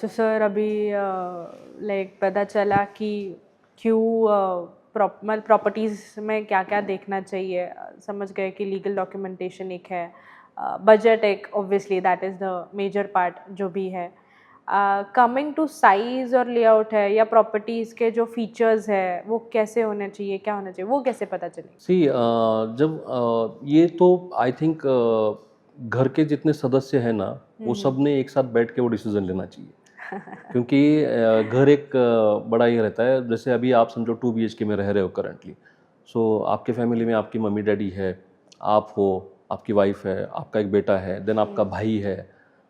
तो सर अभी लाइक पता चला कि क्यों प्रॉपर्टीज़ में क्या क्या देखना चाहिए। समझ गए कि लीगल डॉक्यूमेंटेशन एक है, बजट एक, obviously that is the major part जो भी है। कमिंग टू साइज़ और लेआउट है या प्रॉपर्टीज़ के जो फीचर्स है वो कैसे होने चाहिए, क्या होना चाहिए, वो कैसे पता चले? सी जब ये तो आई थिंक घर के जितने सदस्य हैं ना वो सब ने एक साथ बैठ के वो डिसीजन लेना चाहिए। क्योंकि घर एक बड़ा ही रहता है। जैसे अभी आप समझो 2 BHK में रह रहे हो करंटली। सो आपके फैमिली में आपकी मम्मी डैडी है, आप हो, आपकी वाइफ है, आपका एक बेटा है, देन आपका भाई है,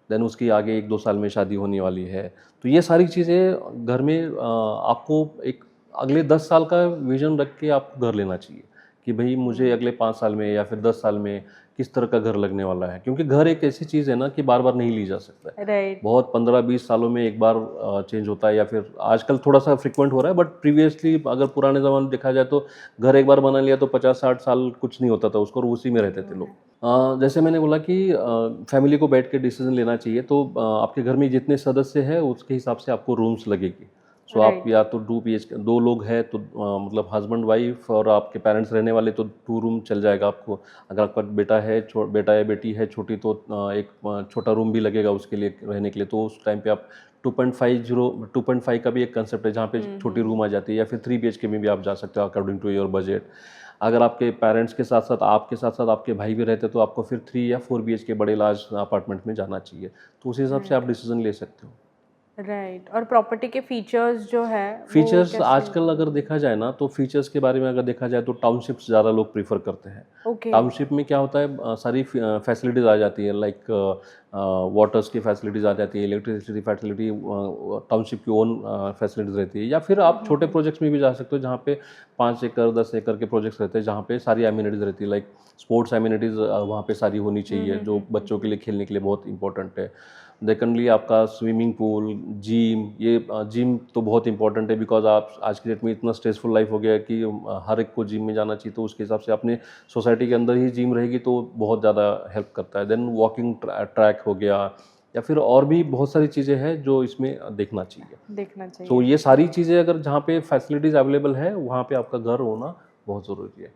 देन उसकी आगे 1-2 साल में शादी होने वाली है। तो ये सारी चीज़ें घर में आपको एक अगले 10 साल का विजन रख के आपको घर लेना चाहिए कि भाई मुझे अगले 5 साल में या फिर 10 साल में किस तरह का घर लगने वाला है। क्योंकि घर एक ऐसी चीज़ है ना कि बार बार नहीं ली जा सकता है। राइट। बहुत 15-20 सालों में एक बार चेंज होता है, या फिर आजकल थोड़ा सा फ्रिक्वेंट हो रहा है, बट प्रीवियसली अगर पुराने ज़माने में देखा जाए तो घर एक बार बना लिया तो 50-60 साल कुछ नहीं होता था उसको, और उसी में रहते थे लोग। जैसे मैंने बोला कि फैमिली को बैठ के डिसीजन लेना चाहिए, तो आपके घर में जितने सदस्य हैं उसके हिसाब से आपको रूम्स लगेगी। सो आप राइट। या तो 2 BHK, 2 लोग हैं तो मतलब हस्बैंड वाइफ और आपके पेरेंट्स रहने वाले तो 2 रूम चल जाएगा आपको। अगर आपका बेटा है, बेटा या बेटी है छोटी, तो एक छोटा रूम भी लगेगा उसके लिए रहने के लिए। तो उस टाइम पे आप 2.5 का भी एक कंसेप्ट है जहाँ पे छोटी रूम आ जाती है, या फिर 3 BHK में भी आप जा सकते हो अकॉर्डिंग टू योर बजट। अगर आपके पेरेंट्स के साथ साथ आपके भाई भी रहते तो आपको फिर 3 या 4 BHK बड़े लार्ज अपार्टमेंट में जाना चाहिए। तो उस हिसाब से राइट। आप डिसीजन ले सकते हो। राइट। और प्रॉपर्टी के फीचर्स जो है वो फीचर्स कैसे? आजकल अगर देखा जाए ना, तो फीचर्स के बारे में अगर देखा जाए तो टाउनशिप्स ज़्यादा लोग प्रीफर करते हैं। ओके। टाउनशिप में क्या होता है, सारी फैसिलिटीज़ आ जाती है, लाइक वाटर्स की फैसिलिटीज़ आ जाती है, इलेक्ट्रिसिटी फैसिलिटी टाउनशिप की ओन फैसिलिटीज़ रहती है। या फिर आप छोटे प्रोजेक्ट्स में भी जा सकते हो जहाँ पे 5 एकड़ 10 एकड़ के प्रोजेक्ट्स रहते हैं, जहाँ पे सारी एमिनिटीज़ रहती है, लाइक स्पोर्ट्स एमिनिटीज़ वहाँ पे सारी होनी चाहिए, जो बच्चों के लिए खेलने के लिए बहुत इंपॉर्टेंट है। सेकंडली आपका स्विमिंग पूल, जिम, ये जिम तो बहुत इंपॉर्टेंट है, बिकॉज आप आज की डेट में इतना स्ट्रेसफुल लाइफ हो गया है कि हर एक को जिम में जाना चाहिए। तो उसके हिसाब से अपने सोसाइटी के अंदर ही जिम रहेगी तो बहुत ज़्यादा हेल्प करता है। देन वॉकिंग ट्रैक हो गया, या फिर और भी बहुत सारी चीज़ें हैं जो इसमें देखना चाहिए। देखना तो चाहिए। ये सारी चीज़ें अगर जहाँ पे फैसिलिटीज़ अवेलेबल है वहाँ पे आपका घर होना बहुत ज़रूरी है।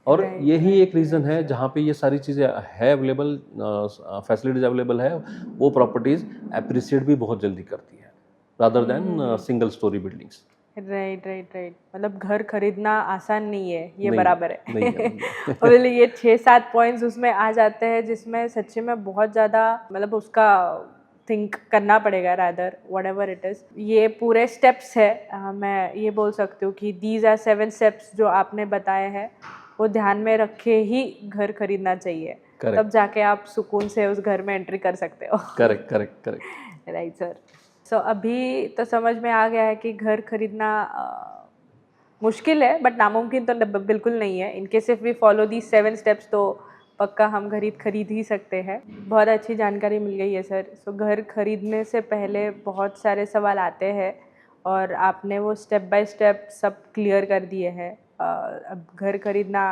और राइट। यही एक राइट। रीज़न राइट है सर। जहाँ पे ये सारी चीज़ें है अवेलेबल, फैसिलिटीज़ अवेलेबल है, वो प्रॉपर्टीज़ एप्रिसिएट भी बहुत जल्दी करती है rather than single storey buildings. Right. Right. Right. मतलब घर खरीदना आसान नहीं है, ये नहीं है, बराबर है। नहीं है, नहीं है। और मतलब ये 6-7 पॉइंट्स उसमें आ जाते हैं जिसमें सच्ची में बहुत ज़्यादा मतलब उसका थिंक करना पड़ेगा, रादर व्हाटएवर इट इज़। ये पूरे स्टेप्स है, मैं ये बोल सकती हूँ कि दीज आर 7 स्टेप्स जो आपने बताए हैं, वो ध्यान में रखे ही घर खरीदना चाहिए। तब करेक्ट, जाके आप सुकून से उस घर में एंट्री कर सकते हो। Correct, correct, correct. Right sir. So अभी तो समझ में आ गया है कि घर खरीदना मुश्किल है, बट नामुमकिन तो बिल्कुल नहीं है। इनके सिर्फ वी फॉलो दी 7 स्टेप्स तो पक्का हम खरीद ही सकते हैं। बहुत अच्छी जानकारी मिल गई है सर। सो घर खरीदने से पहले बहुत सारे सवाल आते हैं और आपने वो स्टेप बाय स्टेप सब क्लियर कर दिए हैं। अब घर खरीदना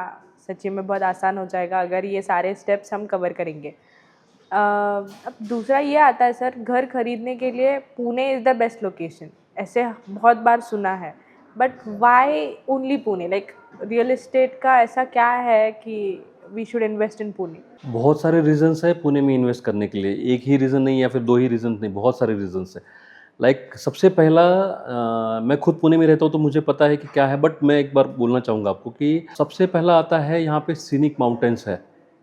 सच्ची में बहुत आसान हो जाएगा अगर ये सारे स्टेप्स हम कवर करेंगे। अब दूसरा ये आता है सर, घर खरीदने के लिए Pune is the best location, ऐसे बहुत बार सुना है, but why only Pune? Like real estate का ऐसा क्या है कि we should invest in Pune? बहुत सारे रीजंस है पुणे में इन्वेस्ट करने के लिए। एक ही रीज़न नहीं या फिर 2 ही रीजन नहीं, बहुत सारे रीजंस है। लाइक सबसे पहला, मैं खुद पुणे में रहता हूँ तो मुझे पता है कि क्या है, बट मैं एक बार बोलना चाहूँगा आपको कि सबसे पहला आता है यहाँ पे सीनिक माउंटेन्स है,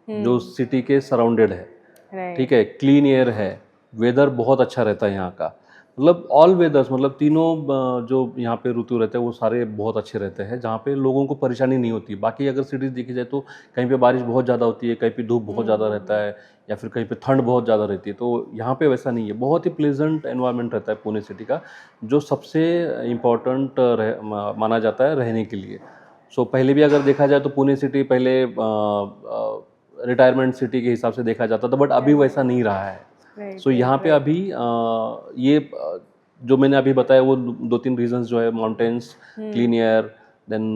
जो सिटी के सराउंडेड है। ठीक राइट। है, क्लीन एयर है, वेदर बहुत अच्छा रहता है यहाँ का। मतलब ऑल वेदर्स, मतलब तीनों जो यहाँ पे ऋतु रहते हैं वो सारे बहुत अच्छे रहते हैं, जहाँ पे लोगों को परेशानी नहीं होती। बाकी अगर सिटीज़ देखी जाए तो कहीं पे बारिश बहुत ज़्यादा होती है, कहीं पे धूप बहुत ज़्यादा रहता है, या फिर कहीं पे ठंड बहुत ज़्यादा रहती है। तो यहाँ पे वैसा नहीं है, बहुत ही प्लेजेंट एनवायरनमेंट रहता है पुणे सिटी का, जो सबसे इम्पोर्टेंट माना जाता है रहने के लिए। सो पहले भी अगर देखा जाए तो पुणे सिटी पहले रिटायरमेंट सिटी के हिसाब से देखा जाता था, बट अभी वैसा नहीं रहा है। राइट। सो राइट। यहाँ पे राइट। अभी ये जो मैंने अभी बताया वो 2-3 रीजंस जो है, माउंटेन्स, क्लीन एयर, देन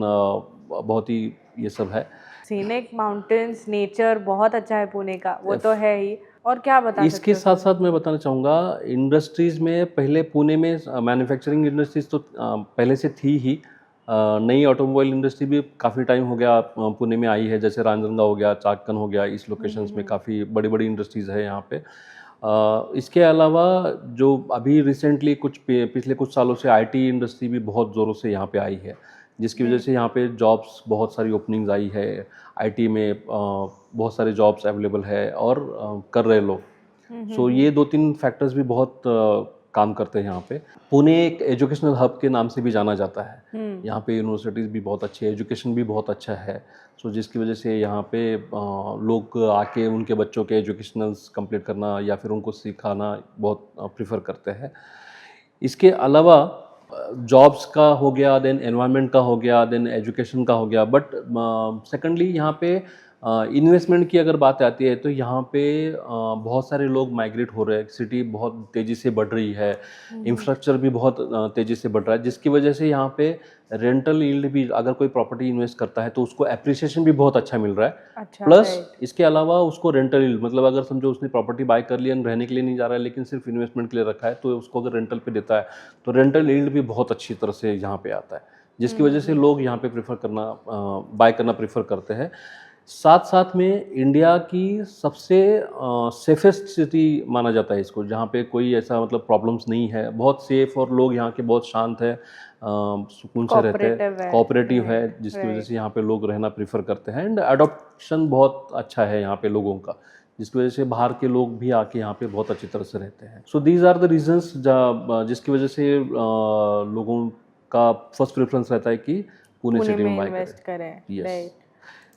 बहुत ही ये सब है। सीनिक माउंटेन्स, नेचर बहुत अच्छा है पुणे का, वो तो है ही। और क्या बता सकते इसके हो साथ साथ मैं बताना चाहूँगा, इंडस्ट्रीज़ में पहले पुणे में मैन्युफैक्चरिंग इंडस्ट्रीज़ तो पहले से थी ही। नई ऑटोमोबाइल इंडस्ट्री भी काफ़ी टाइम हो गया पुणे में आई है, जैसे रांजनगांव हो गया, चाकन हो गया, इस लोकेशंस में काफ़ी बड़ी बड़ी इंडस्ट्रीज़ है यहाँ पे। इसके अलावा जो अभी रिसेंटली पिछले कुछ सालों से आईटी इंडस्ट्री भी बहुत ज़ोरों से यहाँ पे आई है, जिसकी वजह से यहाँ पे जॉब्स बहुत सारी ओपनिंग्स आई है। आईटी में बहुत सारे जॉब्स अवेलेबल है और कर रहे लोग। सो ये 2-3 फैक्टर्स भी बहुत काम करते हैं यहाँ पे। पुणे एक एजुकेशनल हब के नाम से भी जाना जाता है। यहाँ पे यूनिवर्सिटीज़ भी बहुत अच्छी है, एजुकेशन भी बहुत अच्छा है। सो जिसकी वजह से यहाँ पे लोग आके उनके बच्चों के एजुकेशनल्स कंप्लीट करना या फिर उनको सिखाना बहुत प्रेफर करते हैं। इसके अलावा जॉब्स का हो गया, देन एनवायरनमेंट का हो गया, देन एजुकेशन का हो गया, बट सेकेंडली यहाँ पे इन्वेस्टमेंट की अगर बात आती है तो यहाँ पे बहुत सारे लोग माइग्रेट हो रहे हैं, सिटी बहुत तेज़ी से बढ़ रही है, इंफ्रास्ट्रक्चर भी बहुत तेज़ी से बढ़ रहा है, जिसकी वजह से यहाँ पे रेंटल यील्ड भी, अगर कोई प्रॉपर्टी इन्वेस्ट करता है तो उसको एप्रिसिएशन भी बहुत अच्छा मिल रहा है। अच्छा, प्लस right. इसके अलावा उसको रेंटल यील्ड, मतलब अगर समझो उसने प्रॉपर्टी बाय कर लिया, रहने के लिए नहीं जा रहा है लेकिन सिर्फ इन्वेस्टमेंट के लिए रखा है, तो उसको अगर रेंटल पे देता है तो रेंटल यील्ड भी बहुत अच्छी तरह से यहाँ पे आता है, जिसकी वजह से लोग यहाँ पे प्रेफर करना, बाय करना प्रेफर करते हैं। साथ साथ में इंडिया की सबसे सेफेस्ट सिटी माना जाता है इसको, जहाँ पे कोई ऐसा मतलब प्रॉब्लम्स नहीं है, बहुत सेफ, और लोग यहाँ के बहुत शांत है, सुकून से रहते हैं, Cooperative है, कोऑपरेटिव है, right, जिसकी वजह right. से यहाँ पे लोग रहना प्रेफर करते हैं। एंड अडॉप्शन बहुत अच्छा है यहाँ पे लोगों का, जिसकी वजह से बाहर के लोग भी आके यहाँ पे बहुत अच्छी तरह से रहते हैं। So these are the reasons जिसकी वजह से लोगों का फर्स्ट प्रेफरेंस रहता है कि पुणे पुणे सिटी में में बाय इन्वेस्ट करें। करें, यस। राइट,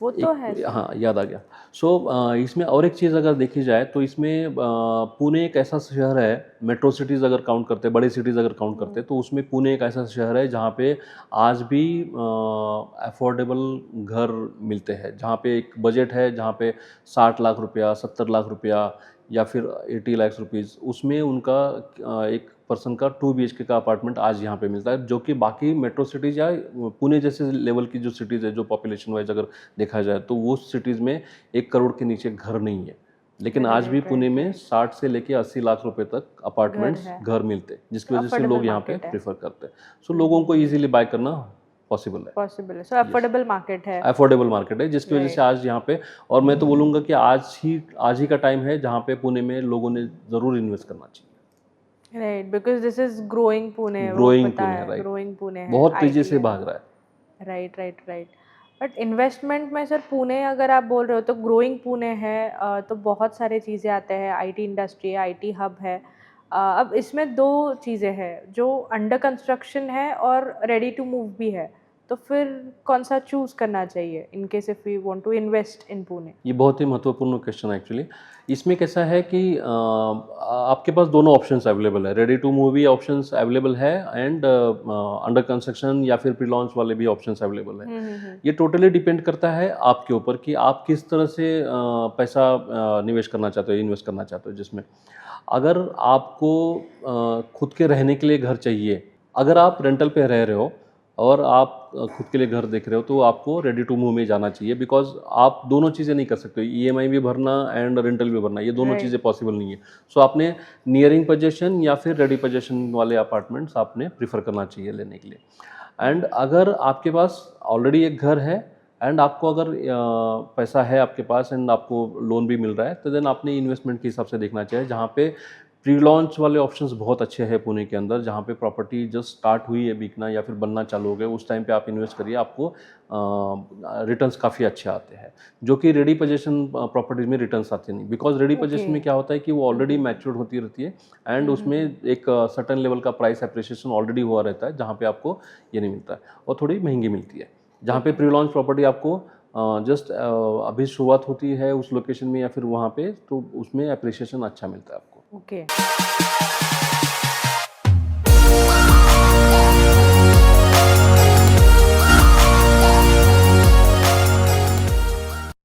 वो तो है सर। हाँ, याद आ गया। सो इसमें और एक चीज़ अगर देखी जाए तो इसमें पुणे एक ऐसा शहर है, मेट्रो सिटीज़ अगर काउंट करते हैं, बड़ी सिटीज़ अगर काउंट करते हैं, तो उसमें पुणे एक ऐसा शहर है जहाँ पे आज भी अफोर्डेबल घर मिलते हैं, जहाँ पे एक बजट है, जहाँ पे 60 लाख रुपया, 70 लाख रुपया या फिर 80 लाख रुपीज़, उसमें उनका एक पर्सन का 2 BHK का अपार्टमेंट आज यहाँ पे मिलता है, जो कि बाकी मेट्रो सिटीज़ या पुणे जैसे लेवल की जो सिटीज़ है, जो पॉपुलेशन वाइज अगर देखा जाए तो वो सिटीज़ में 1 करोड़ के नीचे घर नहीं है। लेकिन आज भी राइट, पुणे में राइट, 60 से लेके 80 लाख रुपए तक घर अपार्टमेंट्स है, घर मिलते हैं, जिसकी वजह से अफोर्डेबल लोग यहाँ पे मार्केट है, प्रेफर करते हैं। सो लोगों को ईजिली बाय करना पॉसिबल है। पॉसिबल है, सो अफोर्डेबल मार्केट है, अफोर्डेबल मार्केट है, जिसकी वजह से राइट, आज यहाँ पे, और मैं तो बोलूँगा कि आज ही का टाइम है जहाँ पे पुणे में लोगों ने ज़रूर इन्वेस्ट करना चाहिए। Right, because this is growing Pune, वो ग्रोइंग पता पुणे है, है, राइट। ग्रोइंग पुणे है, बहुत तेज़ी आईटी से है, भाग रहा है। Right, right, right. But investment में सर पुणे अगर आप बोल रहे हो तो ग्रोइंग पुणे है, तो बहुत सारे चीज़ें आते हैं, आईटी इंडस्ट्री है, आईटी हब है। अब इसमें दो चीज़ें हैं जो अंडर कंस्ट्रक्शन है और रेडी टू मूव भी है, तो फिर कौन सा चूज़ करना चाहिए in case if we want to invest in Pune? ये बहुत ही महत्वपूर्ण क्वेश्चन है एक्चुअली। इसमें कैसा है कि आपके पास दोनों ऑप्शंस अवेलेबल है, ready to move options available है, एंड अंडर कंस्ट्रक्शन या फिर प्री लॉन्च वाले भी ऑप्शंस अवेलेबल है। ये टोटली डिपेंड करता है आपके ऊपर कि आप किस तरह से पैसा निवेश करना चाहते हो, इन्वेस्ट करना चाहते हो जिसमें। अगर आपको खुद के रहने के लिए घर चाहिए, अगर आप रेंटल पे रह रहे हो और आप खुद के लिए घर देख रहे हो, तो आपको रेडी टू मूव में जाना चाहिए, बिकॉज आप दोनों चीज़ें नहीं कर सकते, ईएमआई भी भरना एंड रेंटल भी भरना, ये दोनों Right. चीज़ें पॉसिबल नहीं है। सो आपने नियरिंग पोजीशन या फिर रेडी पोजीशन वाले अपार्टमेंट्स आपने प्रीफर करना चाहिए लेने के लिए। एंड अगर आपके पास ऑलरेडी एक घर है एंड आपको अगर पैसा है आपके पास एंड आपको लोन भी मिल रहा है, तो देन आपने इन्वेस्टमेंट के हिसाब से देखना चाहिए, जहाँ पे प्री लॉन्च वाले ऑप्शंस बहुत अच्छे हैं पुणे के अंदर, जहाँ पे प्रॉपर्टी जस्ट स्टार्ट हुई है बिकना या फिर बनना चालू हो गया, उस टाइम पे आप इन्वेस्ट करिए, आपको रिटर्न्स काफ़ी अच्छे आते हैं, जो कि रेडी पोजीशन प्रॉपर्टीज में रिटर्न्स आते नहीं, बिकॉज रेडी पोजीशन में क्या होता है कि वो ऑलरेडी मैच्योर होती रहती है एंड उसमें एक सर्टन लेवल का प्राइस अप्रिसिएशन ऑलरेडी हुआ रहता है, जहाँ पे आपको ये नहीं मिलता है और थोड़ी महंगी मिलती है। जहाँ पे प्री लॉन्च प्रॉपर्टी आपको जस्ट अभी शुरुआत होती है उस लोकेशन में या फिर वहाँ पे, तो उसमें अप्रिसिएशन अच्छा मिलता है आपको। ओके।